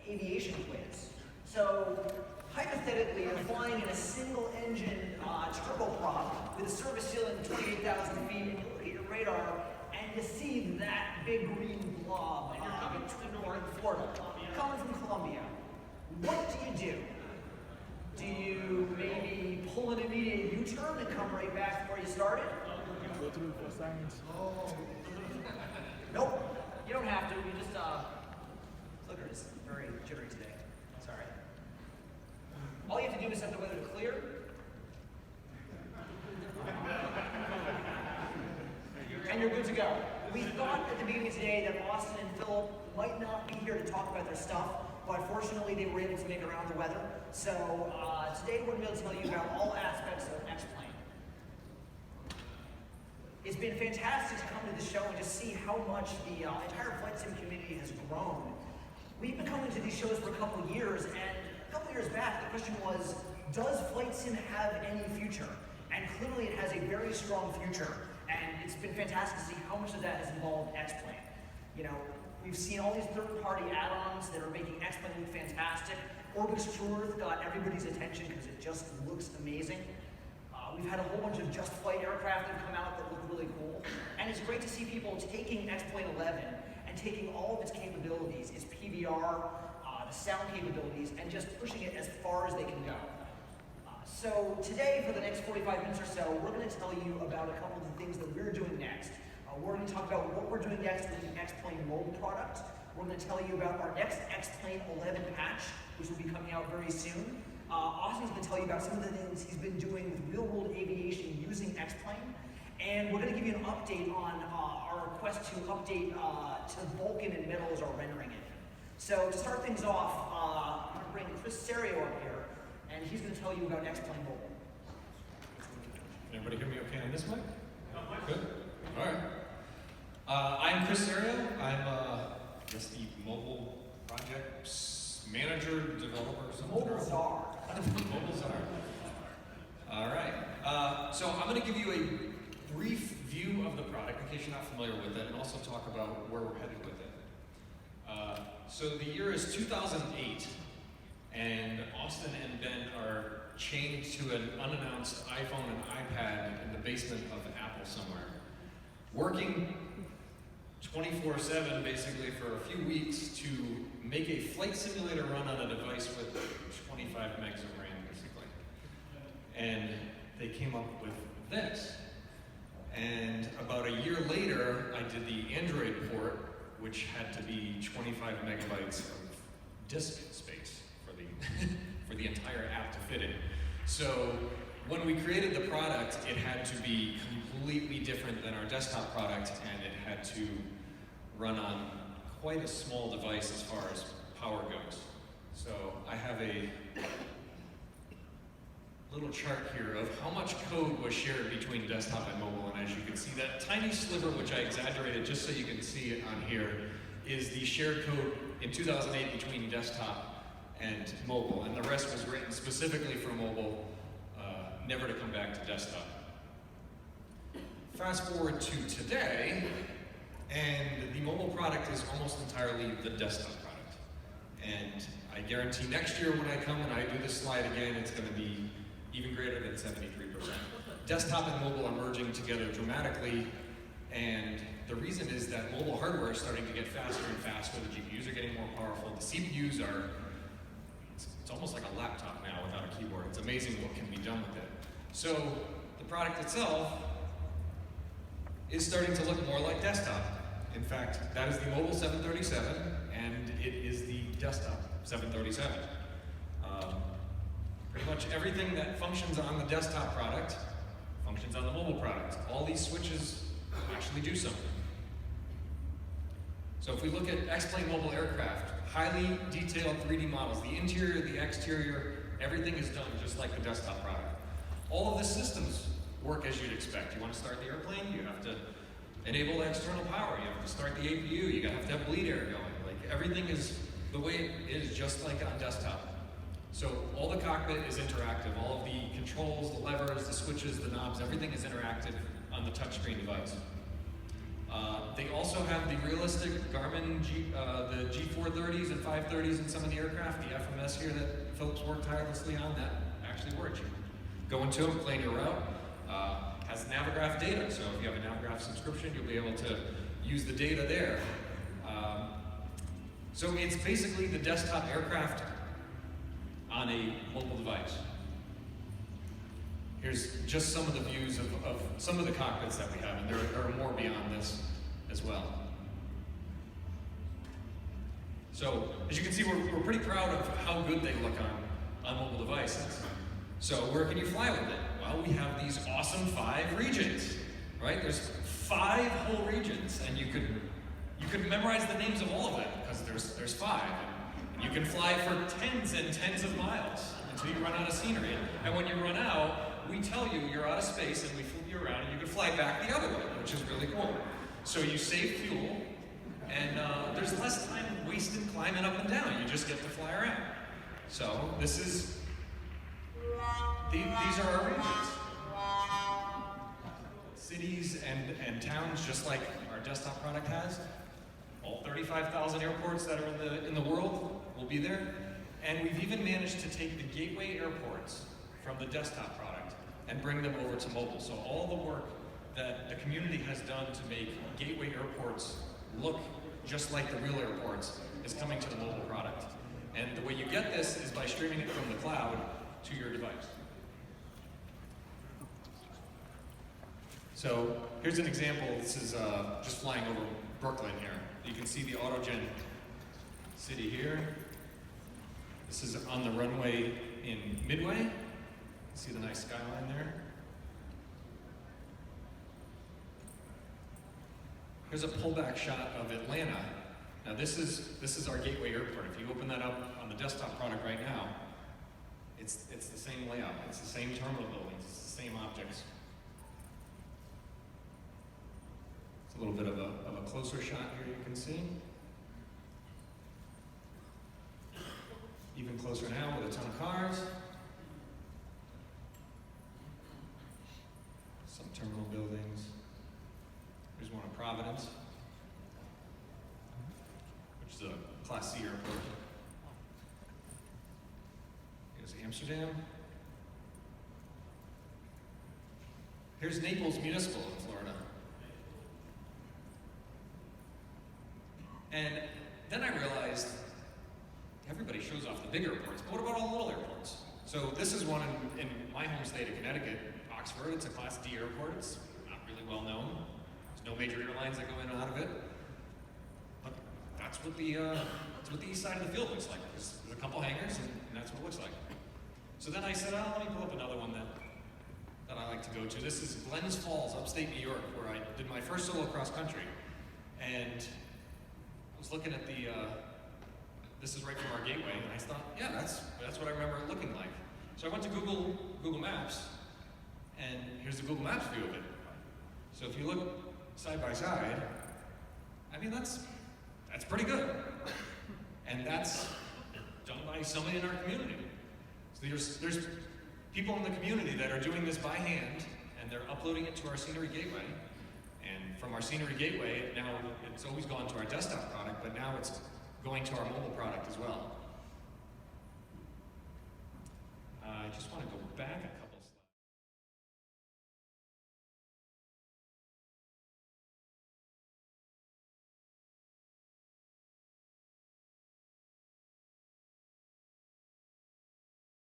aviation quiz. So hypothetically, you're flying in a single engine turboprop with a service ceiling of 28,000 feet, and you look at your radar and you see that big green blob, and you're coming toward Florida, coming from Colombia. What do? Do you maybe pull an immediate U-turn and come right back where you started? Go through for science. Nope, you don't have to. You just, Flickr is very jittery today. Sorry. All you have to do is set the weather to clear. And you're good to go. We thought at the beginning of today that Austin and Philip might not be here to talk about their stuff, but fortunately they were able to make it around the weather. So today we're going to be able to tell you about all aspects of X-Plane. It's been fantastic to come to the show and just see how much the entire flight sim community has grown. We've been coming to these shows for a couple of years, and a couple of years back the question was, does flight sim have any future? And clearly it has a very strong future, and it's been fantastic to see how much of that has involved X-Plane. You know, we've seen all these third-party add-ons that are making X-Plane look fantastic. Orbix True Earth got everybody's attention because it just looks amazing. We've had a whole bunch of Just Flight aircraft that have come out that look really cool. And it's great to see people taking X-Plane 11 and taking all of its capabilities, its PVR, the sound capabilities, and just pushing it as far as they can go. So today, for the next 45 minutes or so, we're going to tell you about a couple of the things that we're doing next. We're going to talk about what we're doing next with the X-Plane mobile product. We're going to tell you about our next X-Plane 11 patch, which will be coming out very soon. Austin's going to tell you about some of the things he's been doing with real-world aviation using X-Plane. And we're going to give you an update on our quest to update to Vulkan and Metal as our rendering engine. So to start things off, I'm going to bring Chris Serio up here, and he's going to tell you about X-Plane mobile. Can everybody hear me okay on this mic? Good? All right. I'm Chris Serio. I'm just the mobile projects manager, developer, something. Mobile czar. Mobile czar. All right. So I'm going to give you a brief view of the product in case you're not familiar with it, and also talk about where we're headed with it. So the year is 2008, and Austin and Ben are chained to an unannounced iPhone and iPad in the basement of Apple somewhere, working 24/7 basically for a few weeks to make a flight simulator run on a device with 25 megs of RAM basically. And they came up with this. And about a year later, I did the Android port, which had to be 25 megabytes of disk space for the, for the entire app to fit in. So when we created the product, it had to be completely different than our desktop product, and it had to run on quite a small device as far as power goes. So I have a little chart here of how much code was shared between desktop and mobile, and as you can see, that tiny sliver, which I exaggerated just so you can see it on here, is the shared code in 2008 between desktop and mobile, and the rest was written specifically for mobile, never to come back to desktop. Fast forward to today, and the mobile product is almost entirely the desktop product. And I guarantee next year when I come and I do this slide again, it's going to be even greater than 73%. Desktop and mobile are merging together dramatically, and the reason is that mobile hardware is starting to get faster and faster. The GPUs are getting more powerful. The CPUs are, it's almost like a laptop now without a keyboard. It's amazing what can be done with it. So the product itself is starting to look more like desktop. In fact, that is the mobile 737, and it is the desktop 737. Pretty much everything that functions on the desktop product functions on the mobile product. All these switches actually do something. So if we look at X-Plane mobile aircraft, highly detailed 3D models, the interior, the exterior, everything is done just like the desktop product. All of the systems work as you'd expect. You want to start the airplane, you have to enable the external power, you have to start the APU, you have to have bleed air going. Like everything is the way it is just like on desktop. So all the cockpit is interactive. All of the controls, the levers, the switches, the knobs, everything is interactive on the touchscreen device. They also have the realistic Garmin the G430s and 530s in some of the aircraft, the FMS here that folks work tirelessly on, that actually works. You go into them, plan your route, has Navigraph data, so if you have a Navigraph subscription, you'll be able to use the data there. So it's basically the desktop aircraft on a mobile device. Here's just some of the views of some of the cockpits that we have, and there are more beyond this as well. So, as you can see, we're pretty proud of how good they look on mobile devices. So, where can you fly with it? Well, we have these awesome 5 regions, right? There's 5 whole regions, and you could memorize the names of all of them, because there's 5. And you can fly for tens and tens of miles until you run out of scenery. And when you run out, we tell you you're out of space, and we flip you around, and you can fly back the other way, which is really cool. So you save fuel, and there's less time wasted climbing up and down. You just get to fly around. So this is, these are our regions. Cities and towns, just like our desktop product has. All 35,000 airports that are in the world will be there. And we've even managed to take the gateway airports from the desktop product and bring them over to mobile. So all the work that the community has done to make gateway airports look just like the real airports is coming to the mobile product. And the way you get this is by streaming it from the cloud to your device. So here's an example. This is just flying over Brooklyn here. You can see the Autogen city here. This is on the runway in Midway. See the nice skyline there? Here's a pullback shot of Atlanta. Now this is our gateway airport. If you open that up on the desktop product right now, it's the same layout. It's the same terminal buildings. It's the same objects. It's a little bit of a closer shot here you can see. Even closer now with a ton of cars. Some terminal buildings. There's one in Providence, which is a Class C airport. Here's Amsterdam. Here's Naples Municipal in Florida. And then I realized everybody shows off the big airports, but what about all the little airports? So this is one in my home state of Connecticut, Oxford. It's a Class D airport. It's not really well known. There's no major airlines that go in and out of it. But that's what the east side of the field looks like. There's a couple hangars, and that's what it looks like. So then I said, oh, let me pull up another one that I like to go to. This is Glens Falls, upstate New York, where I did my first solo cross country. And I was looking at this is right from our gateway, and I thought, yeah, that's what I remember it looking like. So I went to Google Maps, and here's the Google Maps view of it. So if you look side by side, I mean, that's pretty good. And that's done by somebody in our community. So there's people in the community that are doing this by hand, and they're uploading it to our Scenery Gateway. And from our Scenery Gateway, now it's always gone to our desktop product, but now it's going to our mobile product as well. I just want to go back